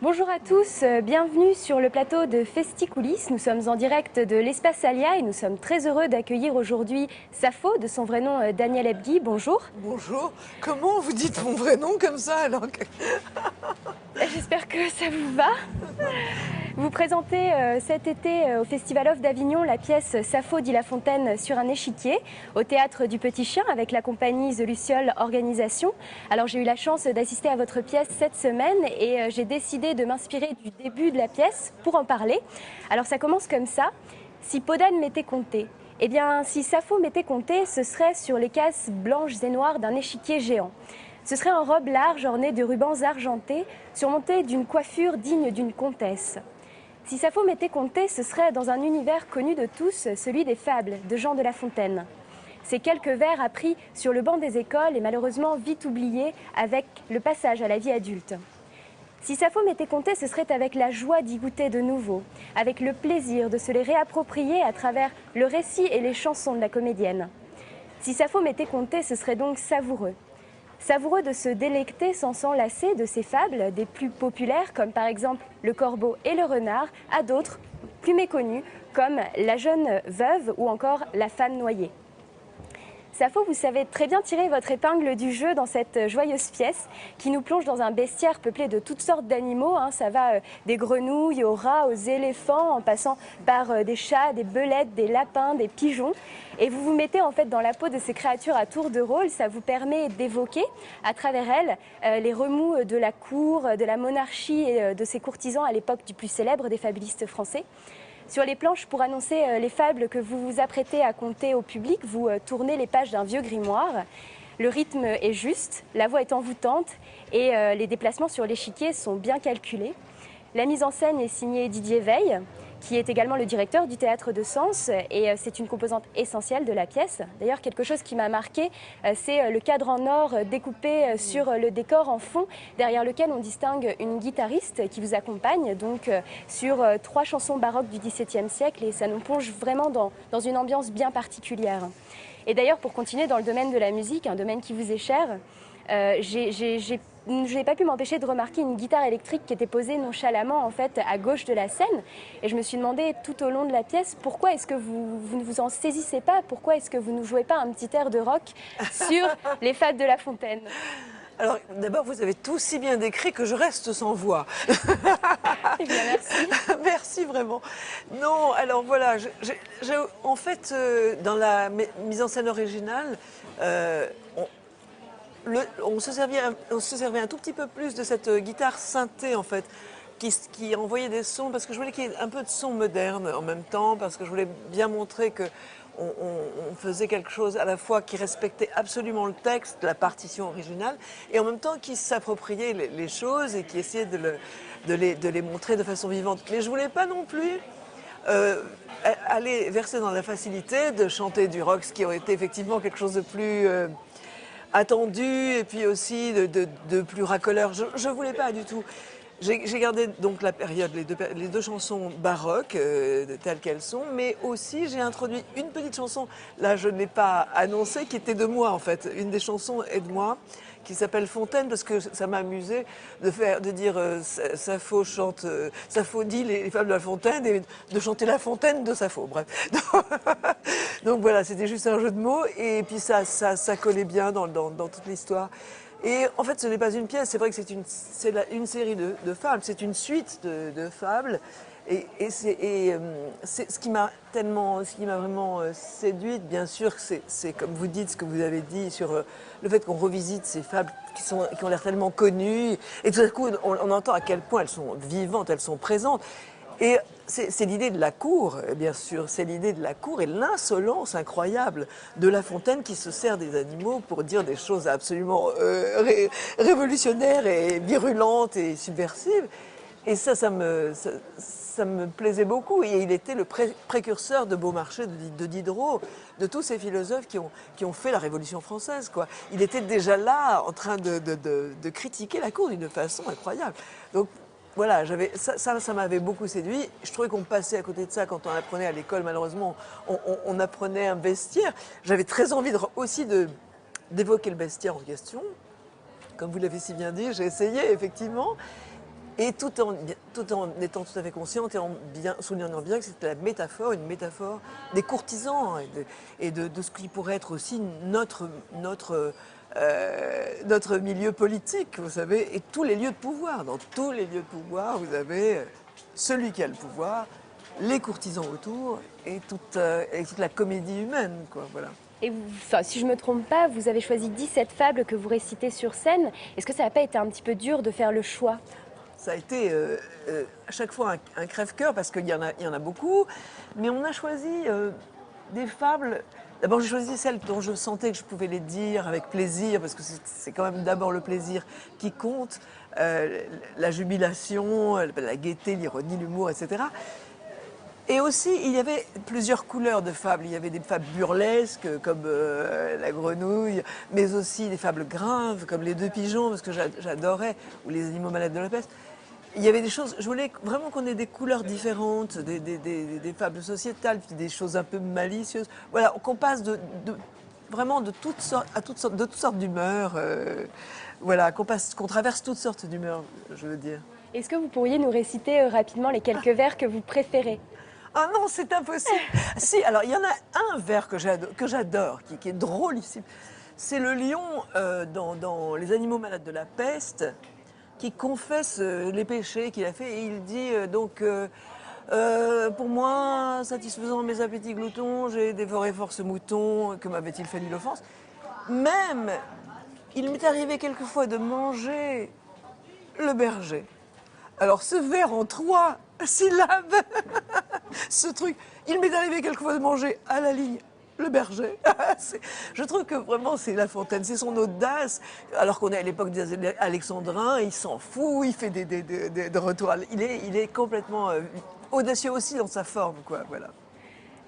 Bonjour à tous, bienvenue sur le plateau de Festicoulisses. Nous sommes en direct de l'Espace Alia et nous sommes très heureux d'accueillir aujourd'hui Safo, de son vrai nom Daniel Ebghi. Bonjour. Bonjour. Comment vous dites mon vrai nom comme ça alors que... J'espère que ça vous va. Vous présentez cet été au Festival Off d'Avignon la pièce Safo dit La Fontaine sur un échiquier au Théâtre du Petit Chien avec la compagnie The Luciole Organisation. Alors j'ai eu la chance d'assister à votre pièce cette semaine et j'ai décidé de m'inspirer du début de la pièce pour en parler. Alors ça commence comme ça. Si Podane m'était compté, eh bien si Safo m'était compté, ce serait sur les cases blanches et noires d'un échiquier géant. Ce serait en robe large ornée de rubans argentés, surmontée d'une coiffure digne d'une comtesse. Si Safo m'était compté, ce serait dans un univers connu de tous, celui des fables de Jean de La Fontaine. Ces quelques vers appris sur le banc des écoles et malheureusement vite oubliés avec le passage à la vie adulte. Si Safo m'était compté, ce serait avec la joie d'y goûter de nouveau, avec le plaisir de se les réapproprier à travers le récit et les chansons de la comédienne. Si Safo m'était compté, ce serait donc savoureux. Savoureux de se délecter sans s'enlacer de ces fables, des plus populaires comme par exemple le corbeau et le renard, à d'autres plus méconnus comme la jeune veuve ou encore la femme noyée. Safo, vous savez très bien tirer votre épingle du jeu dans cette joyeuse pièce qui nous plonge dans un bestiaire peuplé de toutes sortes d'animaux. Ça va des grenouilles aux rats, aux éléphants, en passant par des chats, des belettes, des lapins, des pigeons. Et vous vous mettez en fait dans la peau de ces créatures à tour de rôle. Ça vous permet d'évoquer à travers elles les remous de la cour, de la monarchie et de ses courtisans à l'époque du plus célèbre des fabulistes français. Sur les planches, pour annoncer les fables que vous vous apprêtez à conter au public, vous tournez les pages d'un vieux grimoire. Le rythme est juste, la voix est envoûtante et les déplacements sur l'échiquier sont bien calculés. La mise en scène est signée Didier Veil, qui est également le directeur du Théâtre de Sens, et c'est une composante essentielle de la pièce. D'ailleurs, quelque chose qui m'a marqué, c'est le cadre en or découpé sur le décor en fond, derrière lequel on distingue une guitariste qui vous accompagne, donc sur 3 chansons baroques du XVIIe siècle, et ça nous plonge vraiment dans une ambiance bien particulière. Et d'ailleurs, pour continuer dans le domaine de la musique, un domaine qui vous est cher, je n'ai pas pu m'empêcher de remarquer une guitare électrique qui était posée nonchalamment en fait à gauche de la scène, et je me suis demandé tout au long de la pièce pourquoi est-ce que vous ne vous en saisissez pas, pourquoi est-ce que vous ne jouez pas un petit air de rock sur les fables de La Fontaine. Alors d'abord vous avez tout si bien décrit que je reste sans voix. Eh bien merci. Merci vraiment. Non, alors voilà, en fait dans la mise en scène originale, on se servait un tout petit peu plus de cette guitare synthé en fait, qui envoyait des sons, parce que je voulais qu'il y ait un peu de son moderne en même temps, parce que je voulais bien montrer que on faisait quelque chose à la fois qui respectait absolument le texte, la partition originale, et en même temps qui s'appropriait les choses et qui essayait de les montrer de façon vivante. Mais je voulais pas non plus aller verser dans la facilité de chanter du rock, ce qui aurait été effectivement quelque chose de plus attendu et puis aussi de plus racoleur. Je voulais pas du tout. J'ai gardé donc la période, les deux chansons baroques telles qu'elles sont, mais aussi j'ai introduit une petite chanson, là je ne l'ai pas annoncée, qui était de moi en fait. Une des chansons est de moi, qui s'appelle Fontaine, parce que ça m'a amusé de dire Safo chante, Safo dit les fables de La Fontaine, et de chanter La Fontaine de Safo, bref. Donc voilà, c'était juste un jeu de mots, et puis ça collait bien dans toute l'histoire. Et en fait, ce n'est pas une pièce, c'est vrai que c'est une série de fables, c'est une suite de fables. Et c'est ce qui m'a vraiment séduite, bien sûr, c'est comme vous dites, ce que vous avez dit sur le fait qu'on revisite ces fables qui ont l'air tellement connues. Et tout à coup, on entend à quel point elles sont vivantes, elles sont présentes. Et c'est l'idée de la cour, bien sûr, c'est l'idée de la cour et l'insolence incroyable de La Fontaine qui se sert des animaux pour dire des choses absolument révolutionnaires et virulentes et subversives. Et ça me plaisait beaucoup. Et il était le précurseur de Beaumarchais, de Diderot, de tous ces philosophes qui ont fait la Révolution française, quoi. Il était déjà là, en train de critiquer la cour d'une façon incroyable. Donc, voilà, ça m'avait beaucoup séduit. Je trouvais qu'on passait à côté de ça quand on apprenait à l'école. Malheureusement, on apprenait un bestiaire. J'avais très envie aussi d'évoquer le bestiaire en question. Comme vous l'avez si bien dit, j'ai essayé, effectivement. Et tout en étant tout à fait consciente et en soulignant bien que c'était une métaphore des courtisans de ce qui pourrait être aussi notre milieu politique, vous savez, et tous les lieux de pouvoir. Dans tous les lieux de pouvoir, vous avez celui qui a le pouvoir, les courtisans autour et toute la comédie humaine, quoi, voilà. Et enfin, si je ne me trompe pas, vous avez choisi 17 fables que vous récitez sur scène. Est-ce que ça n'a pas été un petit peu dur de faire le choix? Ça a été à chaque fois un crève-cœur parce qu'il y en a beaucoup, mais on a choisi des fables. D'abord, j'ai choisi celles dont je sentais que je pouvais les dire avec plaisir, parce que c'est quand même d'abord le plaisir qui compte, la jubilation, la gaieté, l'ironie, l'humour, etc. Et aussi, il y avait plusieurs couleurs de fables. Il y avait des fables burlesques, comme la grenouille, mais aussi des fables graves, comme les deux pigeons, parce que j'adorais, ou les animaux malades de la peste. Il y avait des choses, je voulais vraiment qu'on ait des couleurs différentes, des fables sociétales, puis des choses un peu malicieuses. Voilà, qu'on passe vraiment de toutes sortes d'humeurs. Voilà, qu'on traverse toutes sortes d'humeurs, je veux dire. Est-ce que vous pourriez nous réciter rapidement les quelques vers que vous préférez? Ah non, c'est impossible. Si, alors il y en a un vers que j'adore, qui est drôlissime. C'est le lion dans Les animaux malades de la peste, qui confesse les péchés qu'il a fait. Et il dit pour moi, satisfaisant mes appétits gloutons, j'ai dévoré fort ce mouton, que m'avait-il fait nulle offense. Même, il m'est arrivé quelquefois de manger le berger. Alors ce vers en 3 syllabes, ce truc, il m'est arrivé quelquefois de manger à la ligne le berger. Je trouve que vraiment c'est La Fontaine, c'est son audace, alors qu'on est à l'époque des Alexandrins, il s'en fout, il fait des retours. Il est complètement audacieux aussi dans sa forme, quoi, voilà.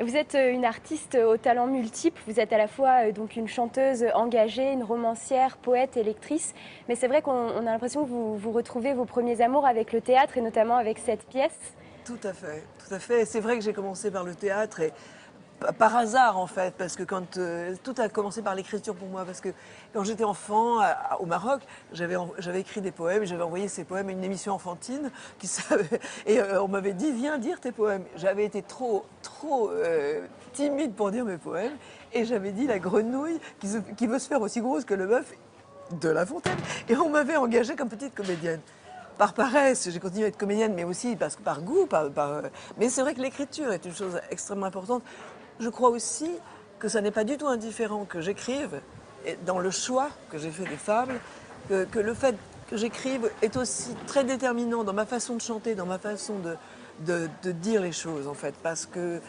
Vous êtes une artiste aux talents multiples. Vous êtes à la fois donc une chanteuse engagée, une romancière, poète et lectrice. Mais c'est vrai qu'on a l'impression que vous retrouvez vos premiers amours avec le théâtre et notamment avec cette pièce. Tout à fait, tout à fait. C'est vrai que j'ai commencé par le théâtre et par hasard en fait, parce que tout a commencé par l'écriture pour moi, parce que quand j'étais enfant au Maroc, j'avais écrit des poèmes et j'avais envoyé ces poèmes à une émission enfantine et on m'avait dit viens dire tes poèmes. J'avais été trop timide pour dire mes poèmes et j'avais dit la grenouille qui veut se faire aussi grosse que le bœuf de La Fontaine, et on m'avait engagée comme petite comédienne. Par paresse, j'ai continué à être comédienne, mais aussi par goût. Mais c'est vrai que l'écriture est une chose extrêmement importante. Je crois aussi que ça n'est pas du tout indifférent que j'écrive, et dans le choix que j'ai fait des fables, que le fait que j'écrive est aussi très déterminant dans ma façon de chanter, dans ma façon de dire les choses, en fait. Parce que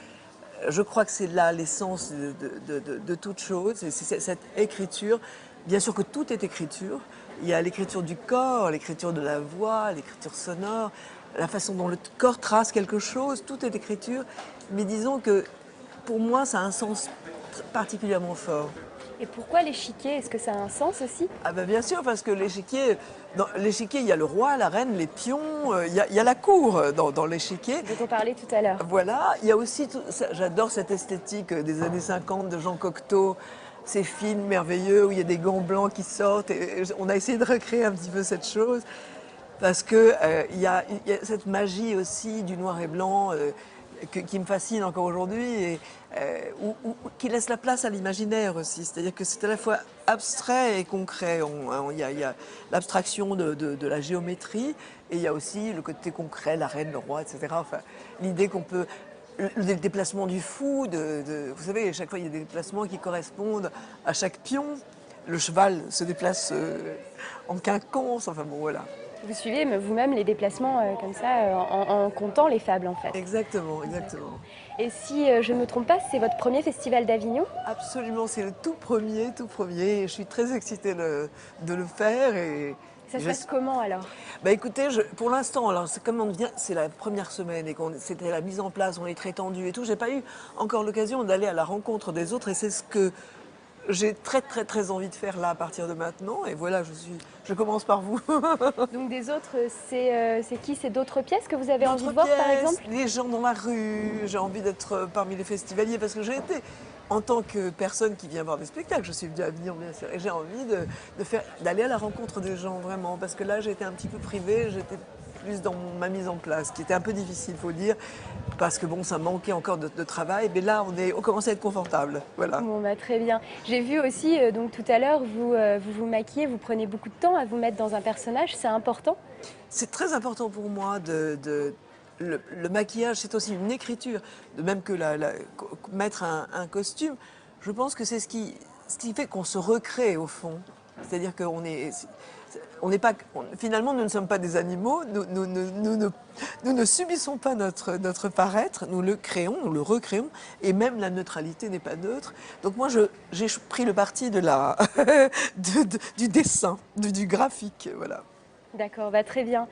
je crois que c'est là l'essence de toute chose, c'est cette écriture. Bien sûr que tout est écriture. Il y a l'écriture du corps, l'écriture de la voix, l'écriture sonore, la façon dont le corps trace quelque chose, tout est écriture. Mais disons que pour moi, ça a un sens particulièrement fort. Et pourquoi l'échiquier? Est-ce que ça a un sens aussi? Ah ben bien sûr, parce que dans l'échiquier, il y a le roi, la reine, les pions, il y a la cour dans l'échiquier. Dont on parlait tout à l'heure. Voilà, il y a aussi, j'adore cette esthétique des années 50 de Jean Cocteau, ces films merveilleux où il y a des gants blancs qui sortent. Et on a essayé de recréer un petit peu cette chose, parce que il y a cette magie aussi du noir et blanc qui me fascine encore aujourd'hui, et qui laisse la place à l'imaginaire aussi. C'est-à-dire que c'est à la fois abstrait et concret. Il y a l'abstraction de la géométrie, et il y a aussi le côté concret, la reine, le roi, etc. Enfin, l'idée qu'on peut... Le déplacement du fou, vous savez, à chaque fois il y a des déplacements qui correspondent à chaque pion. Le cheval se déplace en quinconce, enfin bon voilà. Vous suivez vous-même les déplacements comme ça en comptant les fables en fait. Exactement, exactement. Et si je ne me trompe pas, c'est votre premier festival d'Avignon? Absolument, c'est le tout premier. Et je suis très excitée de le faire. Ça se passe comment alors? Bah écoutez, pour l'instant, alors c'est la première semaine et c'était la mise en place, on est très tendu et tout. J'ai pas eu encore l'occasion d'aller à la rencontre des autres, et c'est ce que j'ai très envie de faire là à partir de maintenant. Et voilà, je commence par vous. Donc des autres, c'est qui? C'est d'autres pièces que vous avez envie de voir par exemple? Les gens dans la rue, j'ai envie d'être parmi les festivaliers, parce que j'ai été, en tant que personne qui vient voir des spectacles, je suis venue à Avignon bien sûr, et j'ai envie d'aller à la rencontre des gens vraiment, parce que là j'ai été un petit peu privée, j'étais plus dans ma mise en place, qui était un peu difficile, il faut dire, parce que bon, ça manquait encore de travail. Mais là, on commence à être confortable. Voilà. Bon, bah, très bien. J'ai vu aussi, donc tout à l'heure, vous maquillez, vous prenez beaucoup de temps à vous mettre dans un personnage, c'est important? C'est très important pour moi le maquillage, c'est aussi une écriture, de même que mettre un costume. Je pense que c'est ce qui fait qu'on se recrée au fond. C'est-à-dire qu'on est, on n'est pas, finalement, nous ne sommes pas des animaux. Nous ne subissons pas notre paraître. Nous le créons, nous le recréons. Et même la neutralité n'est pas neutre. Donc moi, j'ai pris le parti du dessin, du graphique, voilà. D'accord, bah, très bien.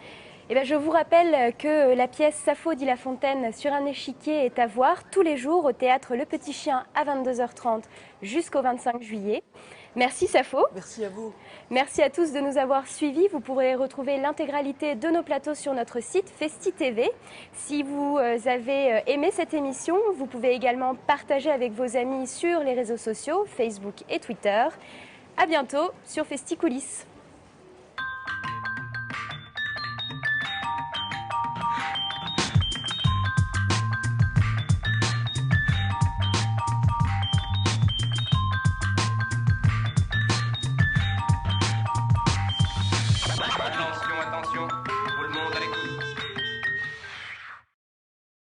Eh bien, je vous rappelle que la pièce Sappho dit La Fontaine sur un échiquier est à voir tous les jours au théâtre Le Petit Chien à 22h30 jusqu'au 25 juillet. Merci Sappho. Merci à vous. Merci à tous de nous avoir suivis. Vous pourrez retrouver l'intégralité de nos plateaux sur notre site Festi TV. Si vous avez aimé cette émission, vous pouvez également partager avec vos amis sur les réseaux sociaux, Facebook et Twitter. À bientôt sur Festi Coulisses.